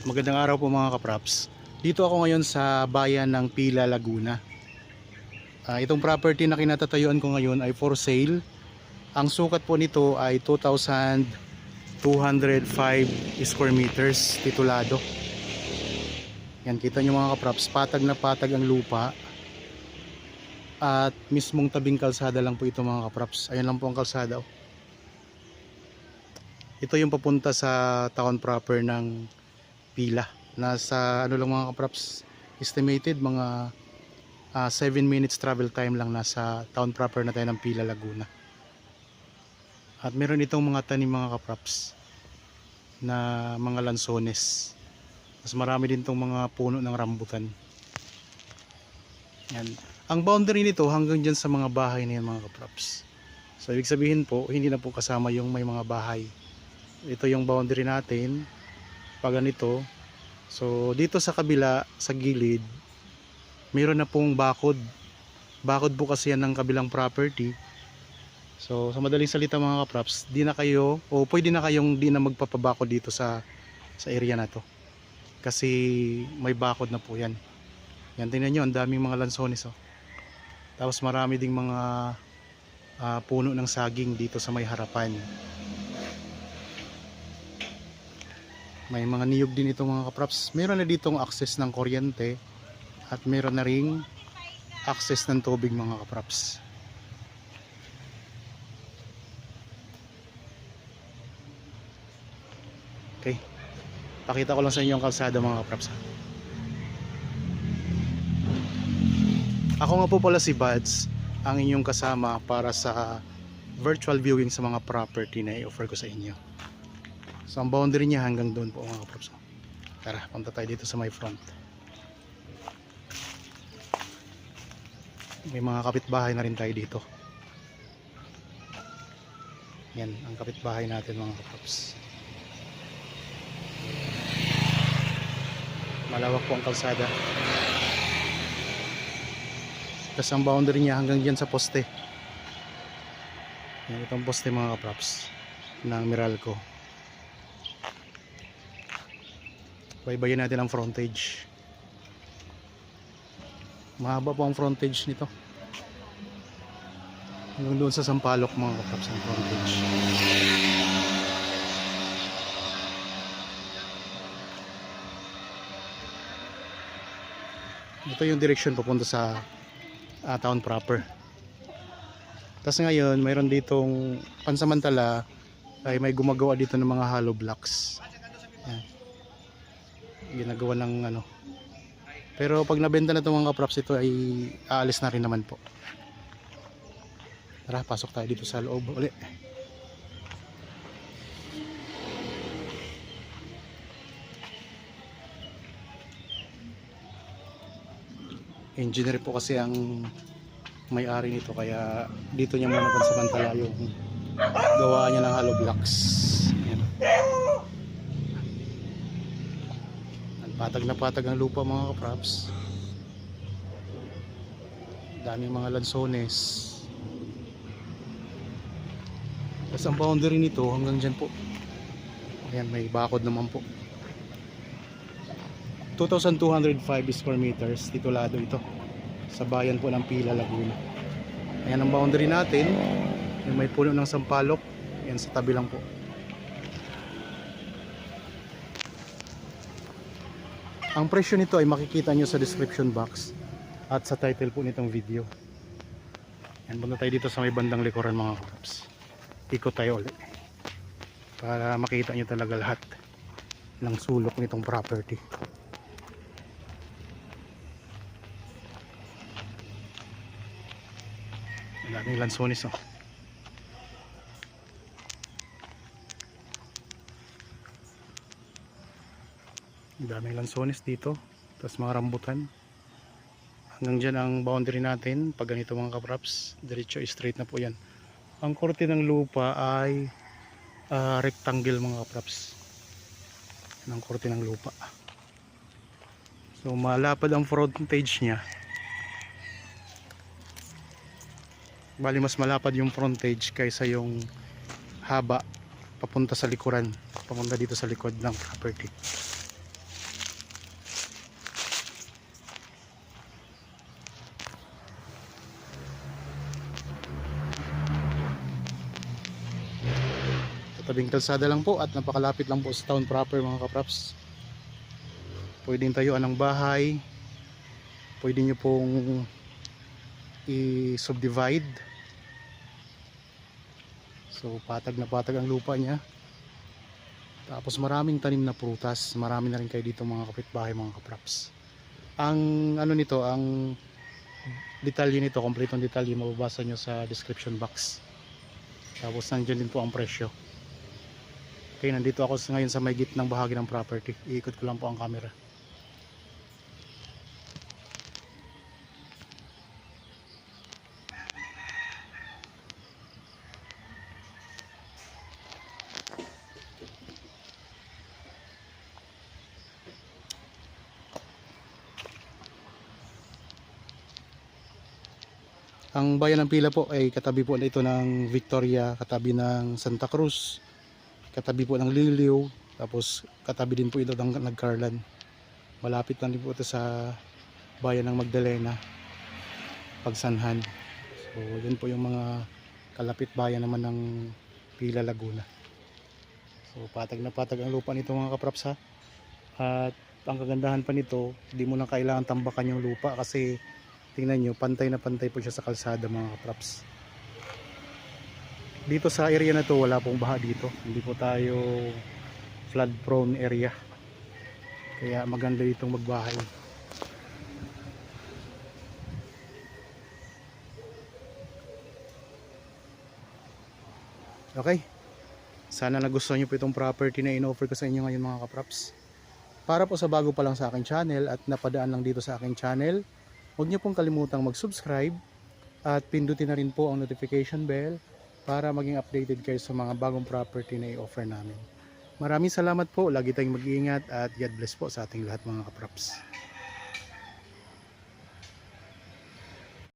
Magandang araw po mga kapraps. Dito ako ngayon sa bayan ng Pila, Laguna. Itong property na kinatatayuan ko ngayon ay for sale. Ang sukat po nito ay 2,205 square meters titulado. Yan, kita nyo mga kapraps, patag na patag ang lupa. At mismong tabing kalsada lang po ito mga kapraps. Ayan lang po ang kalsada. Ito yung papunta sa town proper ng Pila. Nasa ano lang mga kapraps, estimated mga 7 minutes travel time lang nasa town proper na tayo ng Pila, Laguna. At meron itong mga tanim mga kapraps na mga lansones. Mas marami din itong mga puno ng rambutan. Yan. Ang boundary nito hanggang dyan sa mga bahay na yan mga kapraps. So ibig sabihin po, hindi na po kasama yung may mga bahay. Ito yung boundary natin pag ganito. So dito sa kabila, sa gilid, mayroon na pong bakod. Bakod po kasi yan ng kabilang property. So sa madaling salita mga kapraps, di na kayo o pwede na kayong di na magpapabakod dito sa area na to. Kasi may bakod na po yan. Yan, tingnan nyo, ang daming mga lansones oh. Tapos marami ding mga puno ng saging dito sa may harapan. May mga niyog din itong mga kapraps. Meron na ditong access ng kuryente at meron na ring access ng tubig mga kapraps. Okay, pakita ko lang sa inyo ang kalsada mga kapraps. Ako nga po pala si Bads, ang inyong kasama para sa virtual viewing sa mga property na i-offer ko sa inyo. So ang boundary niya hanggang doon po mga kapraps. Tara, punta tayo dito sa my front. May mga kapitbahay na rin tayo dito. Yan, ang kapitbahay natin mga kapraps. Malawak po ang kalsada. Tapos ang boundary niya hanggang dyan sa poste. Yan, itong poste mga kapraps ng Meralco. Baybayin natin ang frontage. Mahaba po ang frontage nito. Hanggang doon sa Sampaloc mga kapraps ang frontage. Ito yung direction papunta sa town proper. Tapos ngayon mayroon ditong pansamantala ay may gumagawa dito ng mga hollow blocks. Yan. Ginagawa ng ano. Pero pag nabenta na itong mga kapraps, ito ay aalis na rin naman po. Tara, pasok tayo dito sa loob uli. Engineer po kasi ang may-ari nito, kaya dito niya muna pansamantala yung gawa niya ng hollow blocks. Yan. Patag na patag ang lupa mga kapraps. Daming mga lansones. Tapos ang boundary nito hanggang dyan po. Ayan, may bakod naman po. 2,205 square meters titulado ito sa bayan po ng Pila, Laguna. Ayan ang boundary natin. Yung may puno ng sampalok. Ayan sa tabi lang po. Ang presyo nito ay makikita nyo sa description box at sa title po nitong video. Yan, punta tayo dito sa may bandang likuran mga kapraps. Ikot tayo ulit para makita nyo talaga lahat ng sulok nitong property. Ang daming lansones oh. Daming lansones dito, tapos mga rambutan. Hanggang dyan ang boundary natin. Pag ganito mga kapraps, diretso straight na po yan. Ang korte ng lupa ay rectangle mga kapraps. Yan ang korte ng lupa. So malapad ang frontage nya. Bali mas malapad yung frontage kaysa yung haba papunta sa likuran, papunta dito sa likod ng property. tabing kalsada lang po at napakalapit lang po sa town proper mga kapraps. Pwedeng tayuan ng bahay, pwede nyo pong i-subdivide. So patag na patag ang lupa niya. Tapos maraming tanim na prutas, marami na rin kayo dito mga kapitbahay mga kapraps. Ang ano nito, ang detalye nito, kompletong detalye mababasa nyo sa description box. Tapos nandiyan din po ang presyo. Okay, nandito ako ngayon sa may gitnang bahagi ng property. Iikot ko lang po ang camera. Ang bayan ng Pila po ay katabi po ito ng Victoria, katabi ng Santa Cruz, katabi po ng Liliw, tapos katabi din po ito ng Nagcarlan. Malapit lang din po ito sa bayan ng Magdalena, Pagsanhan. So yun po yung mga kalapit bayan naman ng Pila, Laguna. So patag na patag ang lupa nito mga kapraps ha. At ang kagandahan pa nito, hindi mo na kailangan tambakan yung lupa kasi tingnan nyo, pantay na pantay po siya sa kalsada mga kapraps. Dito sa area na to wala pong baha dito, hindi po tayo flood prone area, kaya maganda ditong magbahay. Okay, sana nagustuhan nyo po itong property na in-offer ko sa inyo ngayon mga kapraps. Para po sa bago pa lang sa aking channel at napadaan lang dito sa aking channel, huwag niyo pong kalimutang mag-subscribe at pindutin na rin po ang notification bell para maging updated kayo sa mga bagong property na i-offer namin. Maraming salamat po, lagi tayong mag-iingat at God bless po sa ating lahat mga kapraps.